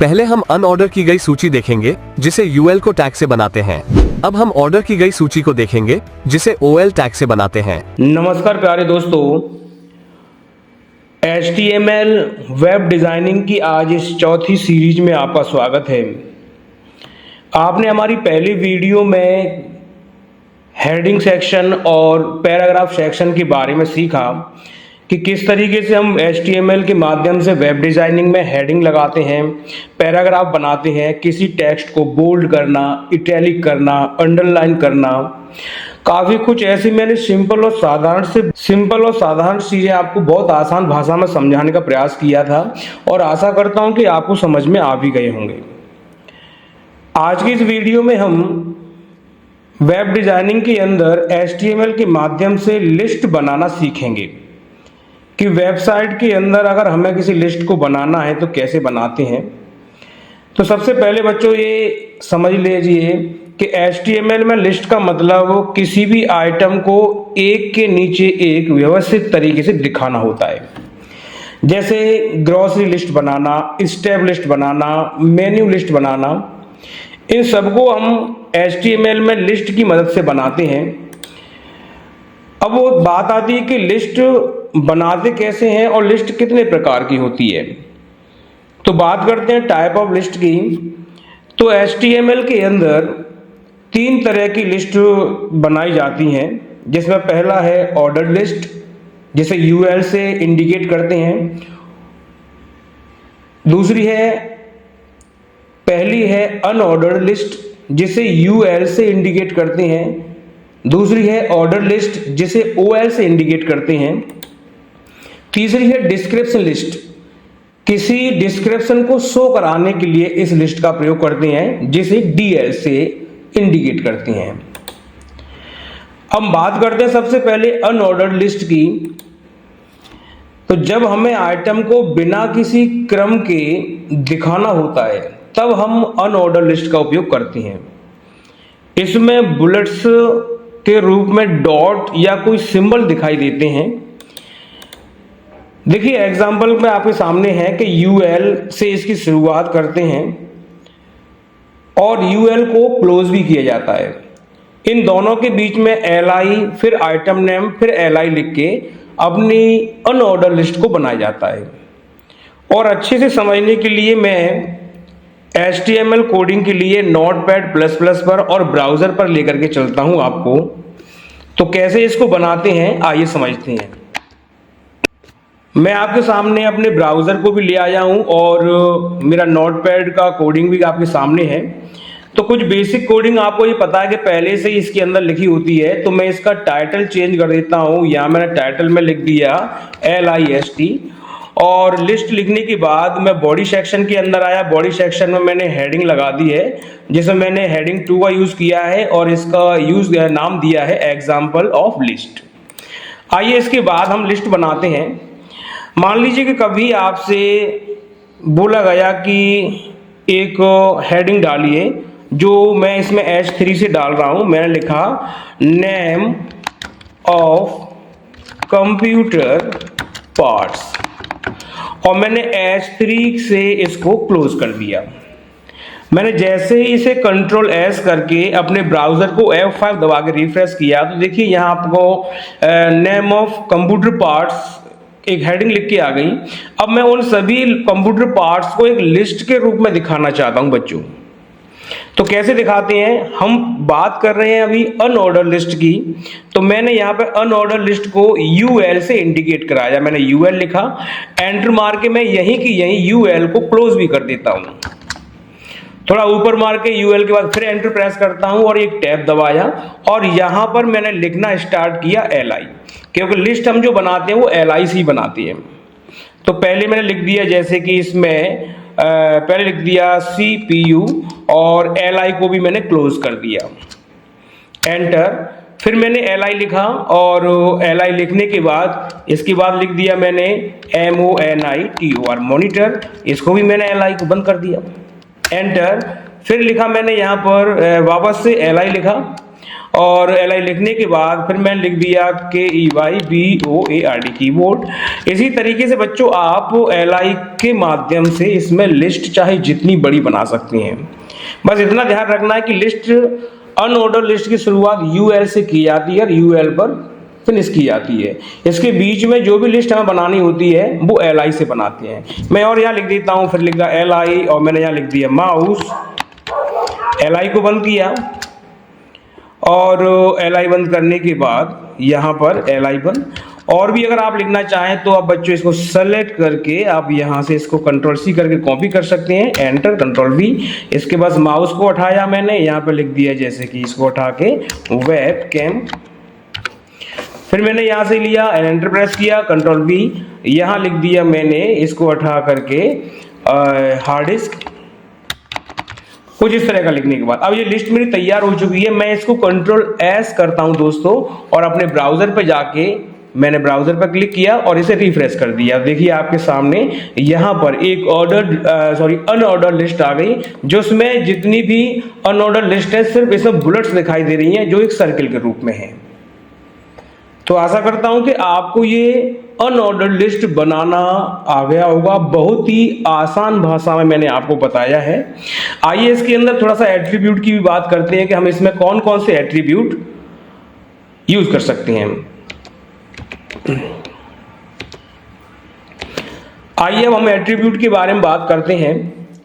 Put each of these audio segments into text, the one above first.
पहले हम अनऑर्डर की गई सूची देखेंगे जिसे यूएल को टैग से बनाते हैं। अब हम ऑर्डर की गई सूची को देखेंगे जिसे ओएल टैग से बनाते हैं। नमस्कार प्यारे दोस्तों, HTML वेब डिज़ाइनिंग की आज इस चौथी सीरीज में आपका स्वागत है। आपने हमारी पहली वीडियो में हेडिंग सेक्शन और पैराग्राफ सेक्शन के बारे में सीखा कि किस तरीके से हम HTML के माध्यम से वेब डिज़ाइनिंग में हेडिंग लगाते हैं, पैराग्राफ बनाते हैं, किसी टेक्स्ट को बोल्ड करना, इटैलिक करना, अंडरलाइन करना, काफ़ी कुछ ऐसी मैंने सिंपल और साधारण चीज़ें आपको बहुत आसान भाषा में समझाने का प्रयास किया था और आशा करता हूं कि आपको समझ में आ भी गए होंगे। आज की इस वीडियो में हम वेब डिज़ाइनिंग के अंदर HTML के माध्यम से लिस्ट बनाना सीखेंगे कि वेबसाइट के अंदर अगर हमें किसी लिस्ट को बनाना है तो कैसे बनाते हैं। तो सबसे पहले बच्चों ये समझ लीजिए कि HTML में लिस्ट का मतलब किसी भी आइटम को एक के नीचे एक व्यवस्थित तरीके से दिखाना होता है। जैसे ग्रोसरी लिस्ट बनाना, स्टेप लिस्ट बनाना, मेन्यू लिस्ट बनाना, इन सबको हम HTML में लिस्ट की मदद से बनाते हैं। अब वो बात आती है कि लिस्ट बनाते कैसे हैं और लिस्ट कितने प्रकार की होती है। तो बात करते हैं टाइप ऑफ लिस्ट की। तो HTML के अंदर 3 तरह की लिस्ट बनाई जाती हैं, जिसमें पहला है ऑर्डर लिस्ट, जिसे UL से इंडिकेट करते हैं। पहली है अनऑर्डर्ड लिस्ट, जिसे UL से इंडिकेट करते हैं। दूसरी है ऑर्डर लिस्ट, जिसे OL से इंडिकेट करते हैं। तीसरी है डिस्क्रिप्शन लिस्ट, किसी डिस्क्रिप्शन को शो कराने के लिए इस लिस्ट का प्रयोग करते हैं, जिसे DL से इंडिकेट करते हैं। अब बात करते हैं सबसे पहले अनऑर्डर्ड लिस्ट की। तो जब हमें आइटम को बिना किसी क्रम के दिखाना होता है तब हम अनऑर्डर्ड लिस्ट का उपयोग करते हैं। इसमें बुलेट्स के रूप में डॉट या कोई सिंबल दिखाई देते हैं। देखिए एग्जाम्पल में आपके सामने है कि UL से इसकी शुरुआत करते हैं और UL को क्लोज भी किया जाता है। इन दोनों के बीच में LI, फिर आइटम नेम, फिर LI लिख के अपनी अनऑर्डर लिस्ट को बनाया जाता है। और अच्छे से समझने के लिए मैं HTML कोडिंग के लिए Notepad++ पर और ब्राउज़र पर लेकर के चलता हूं आपको। तो कैसे इसको बनाते हैं आइए समझते हैं। मैं आपके सामने अपने ब्राउज़र को भी ले आया हूं और मेरा नोटपैड का कोडिंग भी आपके सामने है। तो कुछ बेसिक कोडिंग आपको ये पता है कि पहले से ही इसके अंदर लिखी होती है। तो मैं इसका टाइटल चेंज कर देता हूं। यहाँ मैंने टाइटल में लिख दिया LIST और लिस्ट लिखने के बाद मैं बॉडी सेक्शन के अंदर आया। बॉडी सेक्शन में मैंने हेडिंग लगा दी है, जिसमें मैंने हेडिंग 2 का यूज़ किया है और इसका नाम दिया है एग्जाम्पल ऑफ लिस्ट। आइए इसके बाद हम लिस्ट बनाते हैं। मान लीजिए कि कभी आपसे बोला गया कि एक हेडिंग डालिए, जो मैं इसमें H3 से डाल रहा हूं। मैंने लिखा नेम ऑफ कंप्यूटर पार्ट्स और मैंने H3 से इसको क्लोज कर दिया। मैंने जैसे ही इसे Ctrl+S करके अपने ब्राउज़र को F5 दबा के रिफ्रेश किया तो देखिए यहाँ आपको नेम ऑफ कंप्यूटर पार्ट्स एक हेडिंग लिख के आ गई। अब मैं उन सभी कंप्यूटर पार्ट्स को एक लिस्ट के रूप में दिखाना चाहता हूं बच्चों। तो कैसे दिखाते हैं, हम बात कर रहे हैं अभी अनऑर्डर लिस्ट की। तो मैंने यहाँ पे अनऑर्डर लिस्ट को UL से इंडिकेट कराया। मैंने UL लिखा, एंटर मार के मैं यहीं की यहीं UL को क्लोज भी कर देता हूँ। थोड़ा ऊपर मार के UL के बाद फिर एंटर प्रेस करता हूँ और एक टैब दबाया और यहाँ पर मैंने लिखना स्टार्ट किया LI, क्योंकि लिस्ट हम जो बनाते हैं वो LI से ही बनाती है। तो पहले मैंने लिख दिया, जैसे कि इसमें पहले लिख दिया CPU और LI को भी मैंने क्लोज कर दिया, एंटर। फिर मैंने LI लिखा और LI लिखने के बाद इसके बाद लिख दिया मैंने MONITOR मॉनिटर, इसको भी मैंने LI को बंद कर दिया, एंटर। फिर लिखा मैंने यहाँ पर वापस से LI लिखा और LI लिखने के बाद फिर मैंने लिख दिया KEYBOARD कीबोर्ड। इसी तरीके से बच्चों आप LI के माध्यम से इसमें लिस्ट चाहे जितनी बड़ी बना सकते हैं। बस इतना ध्यान रखना है कि लिस्ट अनऑर्डर लिस्ट की शुरुआत UL से की जाती है और UL पर फिनिश की जाती है। इसके बीच में जो भी लिस्ट हमें बनानी होती है वो LI से बनाते हैं। मैं और यहाँ लिख देता हूँ, फिर लिखा LI और मैंने यहाँ लिख दिया माउस। LI को बंद किया और LI बंद करने के बाद यहाँ पर LI बंद। और भी अगर आप लिखना चाहें तो आप बच्चों इसको सेलेक्ट करके आप यहाँ से इसको Ctrl+C करके कॉपी कर सकते हैं, एंटर Ctrl+V। इसके बाद माउस को उठाया मैंने, यहाँ पे लिख दिया जैसे कि इसको उठा के वेबकैम। फिर मैंने यहाँ से लिया, एंटर प्रेस किया, Ctrl+V। यहाँ लिख दिया मैंने इसको उठा करके हार्ड डिस्क। कुछ इस तरह का लिखने के बाद अब ये लिस्ट मेरी तैयार हो चुकी है। मैं इसको Ctrl+S करता हूं दोस्तों और अपने ब्राउजर पे जाके मैंने ब्राउजर पर क्लिक किया और इसे रिफ्रेश कर दिया। देखिए आपके सामने यहाँ पर एक अनऑर्डर लिस्ट आ गई, जिसमें जितनी भी अनऑर्डर लिस्ट है सिर्फ इसमें बुलेट्स दिखाई दे रही हैं जो एक सर्किल के रूप में है। तो आशा करता हूं कि आपको ये अनऑर्डर लिस्ट बनाना आ गया होगा। बहुत ही आसान भाषा में मैंने आपको बताया है। आइए इसके अंदर थोड़ा सा एट्रीब्यूट की भी बात करते हैं कि हम इसमें कौन कौन से एट्रीब्यूट यूज कर सकते हैं। आइए अब हम एट्रीब्यूट के बारे में बात करते हैं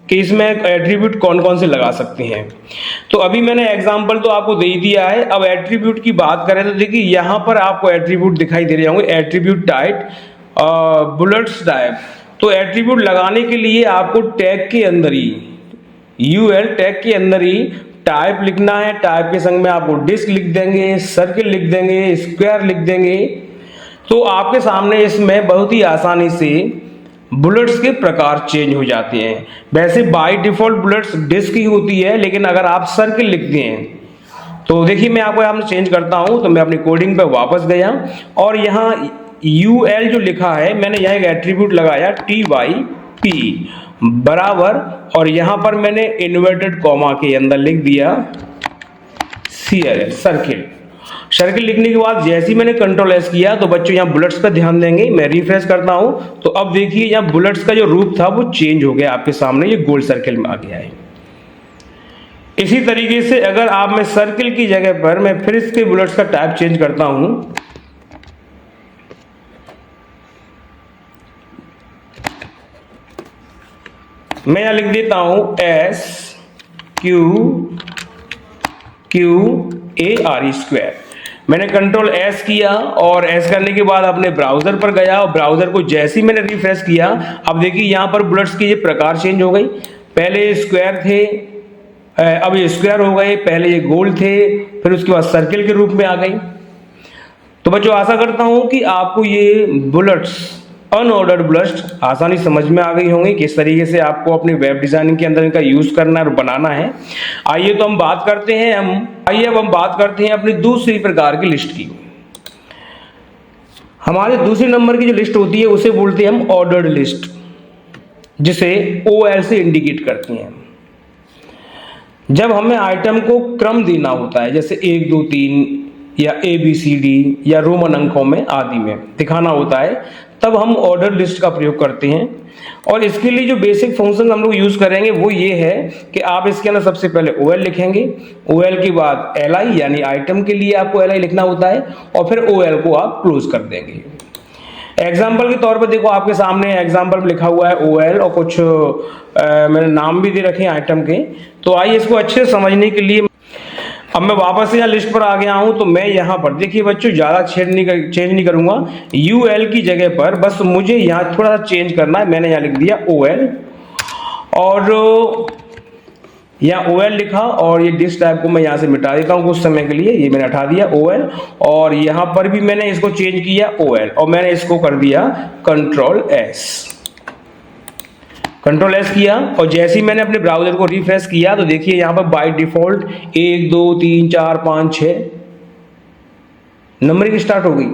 कि इसमें एट्रीब्यूट कौन कौन से लगा सकते हैं। तो अभी मैंने एग्जांपल तो आपको दे ही दिया है। अब एट्रीब्यूट की बात करें तो देखिए यहाँ पर आपको एट्रीब्यूट दिखाई दे रहे होंगे, एट्रीब्यूट टाइप बुलेट्स टाइप। तो एट्रीब्यूट लगाने के लिए आपको टैग के अंदर ही UL टैग के अंदर ही टाइप लिखना है। टाइप के संग में आपको डिस्क लिख देंगे, सर्किल लिख देंगे, स्क्वायर लिख देंगे। तो आपके सामने इसमें बहुत ही आसानी से बुलेट्स के प्रकार चेंज हो जाते हैं। वैसे बाय डिफॉल्ट बुलेट्स डिस्क ही होती है, लेकिन अगर आप सर्किल लिखते हैं तो देखिए मैं आपको यहाँ चेंज करता हूं। तो मैं अपनी कोडिंग पे वापस गया और यहाँ UL जो लिखा है मैंने यहाँ एक एट्रीब्यूट लगाया TYP बराबर, और यहाँ पर मैंने इन्वर्टेड कॉमा के अंदर लिख दिया CL सर्किल। सर्किल लिखने के बाद जैसे ही मैंने Ctrl+S किया तो बच्चों यहाँ बुलेट्स पर ध्यान देंगे। मैं रिफ्रेश करता हूं तो अब देखिए यहाँ बुलेट्स का जो रूप था वो चेंज हो गया, आपके सामने ये गोल सर्किल में आ गया है। इसी तरीके से अगर आप मैं सर्किल की जगह पर मैं फिर इसके बुलेट्स का टाइप चेंज करता हूं, मैं यहां लिख देता हूं SQARE स्क्वायर। मैंने Ctrl+S किया और S करने के बाद अपने ब्राउजर पर गया और ब्राउजर को जैसे ही मैंने रिफ्रेश किया अब देखिए यहाँ पर बुलेट्स के ये प्रकार चेंज हो गई। पहले स्क्वायर थे, अब ये स्क्वायर हो गए, पहले ये गोल थे, फिर उसके बाद सर्किल के रूप में आ गई। तो बच्चों आशा करता हूं कि आपको ये बुलेट्स अनऑर्डर्ड बुलेट्स आसानी समझ में आ गई होंगी, किस तरीके से आपको अपनी वेब डिजाइनिंग के अंदर इनका यूज करना और बनाना है। आइए तो हम बात करते हैं अब हम बात करते हैं अपनी दूसरी प्रकार की लिस्ट की। हमारे दूसरे नंबर की जो लिस्ट होती है उसे बोलते हैं हम ऑर्डर्ड लिस्ट, जिसे OL से इंडिकेट करते हैं। जब हमें आइटम को क्रम देना होता है, जैसे 1 2 3 या ABCD या रोमन अंकों में आदि में दिखाना होता है, तब हम ऑर्डर लिस्ट का प्रयोग करते हैं। और इसके लिए जो बेसिक फंक्शन हम लोग यूज करेंगे वो ये है कि आप इसके अंदर सबसे पहले OL लिखेंगे, OL के बाद LI यानी आइटम के लिए आपको LI लिखना होता है और फिर OL को आप क्लोज कर देंगे। एग्जाम्पल के तौर पर देखो आपके सामने एग्जाम्पल में लिखा हुआ है OL और कुछ मैंने नाम भी दे रखे हैं आइटम के। तो आइए इसको अच्छे से समझने के लिए अब मैं वापस से यहाँ लिस्ट पर आ गया हूं। तो मैं यहाँ पर देखिए बच्चों ज्यादा चेंज नहीं करूंगा, UL की जगह पर बस मुझे यहाँ थोड़ा सा चेंज करना है। मैंने यहाँ लिख दिया OL और यहाँ OL लिखा और ये डिस्क टाइप को मैं यहाँ से मिटा देता हूँ कुछ समय के लिए। ये मैंने हटा दिया OL और यहाँ पर भी मैंने इसको चेंज किया OL और मैंने इसको कर दिया Ctrl+S किया और जैसे ही मैंने अपने ब्राउजर को रिफ्रेश किया तो देखिए यहाँ पर बाय डिफॉल्ट 1 2 3 4 5 6 नंबरिंग स्टार्ट हो गई।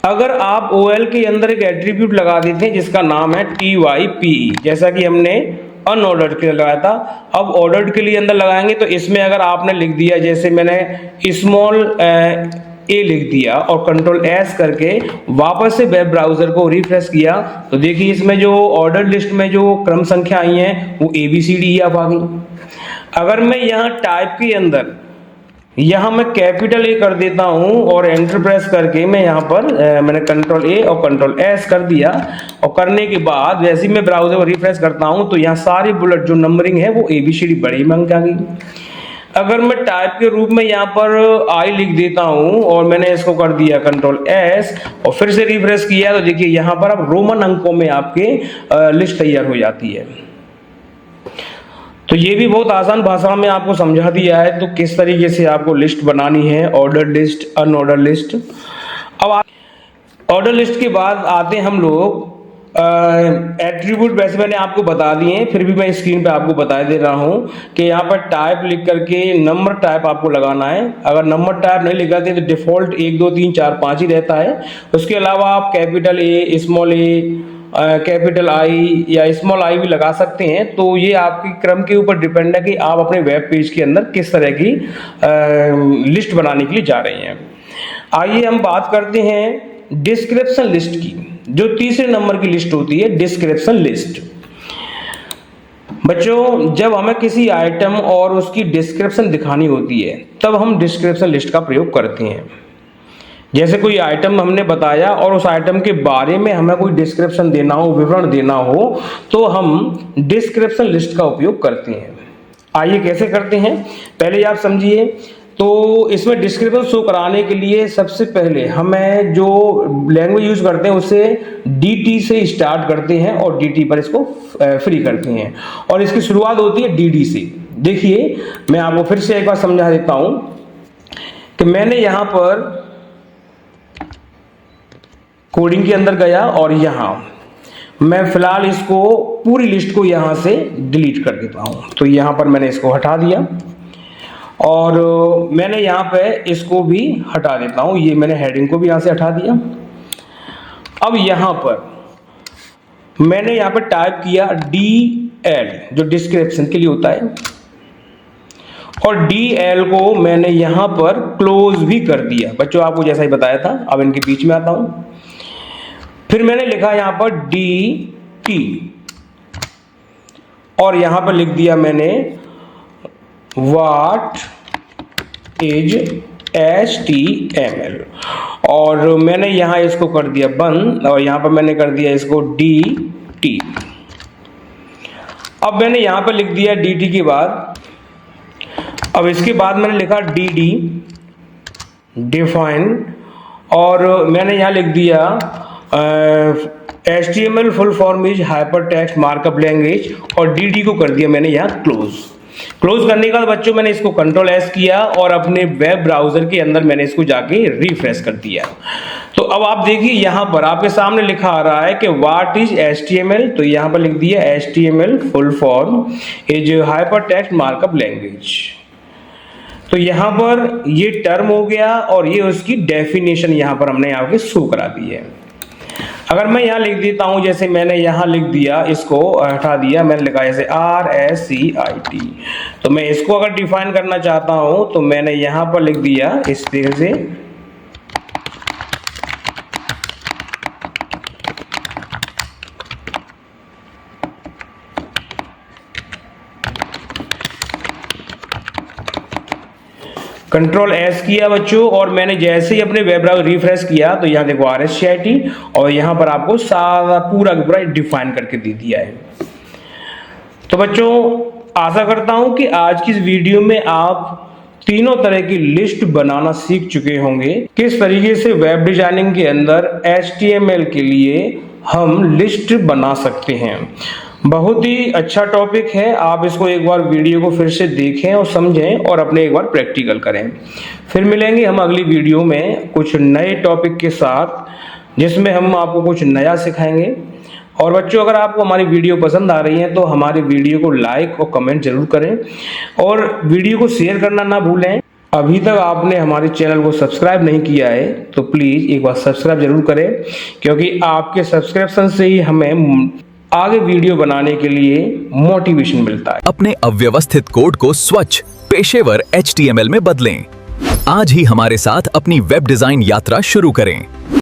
अगर आप OL के अंदर एक एट्रीब्यूट लगा देते हैं जिसका नाम है TYPE, जैसा कि हमने अनऑर्डर्ड के लिए लगाया था। अब ऑर्डर्ड के लिए अंदर लगाएंगे तो इसमें अगर आपने लिख दिया, जैसे मैंने स्मॉल ए लिख दिया और कंट्रोल एस करके वापस से वेब ब्राउजर को रिफ्रेश किया, तो देखिए इसमें जो ऑर्डर लिस्ट में जो क्रम संख्या आई है वो ABCD अब आ गई। अगर मैं यहाँ टाइप के अंदर यहाँ मैं कैपिटल ए कर देता हूं और एंटर प्रेस करके मैं यहाँ पर मैंने कंट्रोल ए और कंट्रोल एस कर दिया, और करने के बाद जैसे ही मैं ब्राउजर को रिफ्रेश करता हूं तो यहाँ सारी बुलेट जो नंबरिंग है वो ABCD बड़ी अंक आ गई। अगर मैं टाइप के रूप में यहाँ पर आई लिख देता हूं और मैंने इसको कर दिया कंट्रोल एस और फिर से रिफ्रेश किया, तो देखिए यहाँ पर अब रोमन अंकों में आपके लिस्ट तैयार हो जाती है। तो ये भी बहुत आसान भाषा में आपको समझा दिया है तो किस तरीके से आपको लिस्ट बनानी है, ऑर्डर लिस्ट, अनऑर्डर लिस्ट। अब ऑर्डर लिस्ट के बाद आते हैं हम लोग एट्रीब्यूट। वैसे मैंने आपको बता दिए हैं, फिर भी मैं स्क्रीन पे आपको बता दे रहा हूं कि यहाँ पर टाइप लिख करके नंबर टाइप आपको लगाना है। अगर नंबर टाइप नहीं लगाते तो डिफॉल्ट 1 2 3 4 5 ही रहता है। उसके अलावा आप capital A, small A, capital I या स्मॉल आई भी लगा सकते हैं। तो ये आपके क्रम के ऊपर डिपेंड है कि आप अपने वेब पेज के अंदर किस तरह की लिस्ट बनाने के लिए जा रहे हैं। आइए हम बात करते हैं डिस्क्रिप्शन लिस्ट की, जो तीसरे नंबर की लिस्ट होती है, डिस्क्रिप्शन लिस्ट। बच्चों, जब हमें किसी आइटम और उसकी डिस्क्रिप्शन दिखानी होती है तब हम डिस्क्रिप्शन लिस्ट का प्रयोग करते हैं। जैसे कोई आइटम हमने बताया और उस आइटम के बारे में हमें कोई डिस्क्रिप्शन देना हो, विवरण देना हो, तो हम डिस्क्रिप्शन लिस्ट का उपयोग करते हैं। आइए कैसे करते हैं पहले आप समझिए। तो इसमें डिस्क्रिप्शन शो कराने के लिए सबसे पहले हमें जो लैंग्वेज यूज करते हैं उससे DT से स्टार्ट करते हैं और DT पर इसको फ्री करते हैं, और इसकी शुरुआत होती है DD से। देखिए मैं आपको फिर से एक बार समझा देता हूं कि मैंने यहां पर कोडिंग के अंदर गया और यहां मैं फिलहाल इसको पूरी लिस्ट को यहां से डिलीट कर देता हूं। तो यहां पर मैंने इसको हटा दिया और मैंने यहाँ पे इसको भी हटा देता हूं। ये मैंने हेडिंग को भी यहां से हटा दिया। अब यहां पर मैंने यहाँ पर टाइप किया DL, जो डिस्क्रिप्शन के लिए होता है, और DL को मैंने यहां पर क्लोज भी कर दिया। बच्चों आपको जैसा ही बताया था। अब इनके बीच में आता हूं। फिर मैंने लिखा यहां पर DT और यहां पर लिख दिया मैंने व्हाट इज HTML, और मैंने यहां इसको कर दिया बंद और यहां पर मैंने कर दिया इसको DT। अब मैंने यहां पर लिख दिया DT के बाद, अब इसके बाद मैंने लिखा DD डिफाइन, और मैंने यहां लिख दिया HTML full form is hyper text markup language, और DD को कर दिया मैंने यहाँ क्लोज करने के बाद बच्चों मैंने इसको कंट्रोल S किया और अपने वेब ब्राउजर के अंदर मैंने इसको जाके रिफ्रेश कर दिया। तो अब आप देखिए यहाँ पर आपके सामने लिखा आ रहा है कि व्हाट इज HTML, तो यहाँ पर लिख दिया HTML full form is hyper text markup language. तो यहाँ पर ये टर्म हो गया और ये उसकी डेफिनेशन यहाँ पर हमने यहाँ पे शो करा दी है। अगर मैं यहाँ लिख देता हूं, जैसे मैंने यहाँ लिख दिया, इसको हटा दिया, मैंने लिखा जैसे RSCIT, तो मैं इसको अगर डिफाइन करना चाहता हूं तो मैंने यहाँ पर लिख दिया इस तरह से कंट्रोल S किया बच्चों, और मैंने जैसे ही अपने वेब ब्राउज़र रिफ्रेश किया तो यहाँ देखो RSCIT, और यहाँ पर आपको सारा पूरा डिफाइन करके दे दिया है। तो बच्चों आशा करता हूं कि आज की इस वीडियो में आप तीनों तरह की लिस्ट बनाना सीख चुके होंगे। किस तरीके से वेब डिजाइनिंग के अंदर HTML के लिए हम लिस्ट बना सकते हैं। बहुत ही अच्छा टॉपिक है, आप इसको एक बार वीडियो को फिर से देखें और समझें और अपने एक बार प्रैक्टिकल करें। फिर मिलेंगे हम अगली वीडियो में कुछ नए टॉपिक के साथ, जिसमें हम आपको कुछ नया सिखाएंगे। और बच्चों अगर आपको हमारी वीडियो पसंद आ रही है तो हमारी वीडियो को लाइक और कमेंट जरूर करें, और वीडियो को शेयर करना ना भूलें। अभी तक आपने हमारे चैनल को सब्सक्राइब नहीं किया है तो प्लीज़ एक बार सब्सक्राइब जरूर करें, क्योंकि आपके सब्सक्रिप्शन से ही हमें आगे वीडियो बनाने के लिए मोटिवेशन मिलता है। अपने अव्यवस्थित कोड को स्वच्छ पेशेवर HTML में बदलें। आज ही हमारे साथ अपनी वेब डिजाइन यात्रा शुरू करें।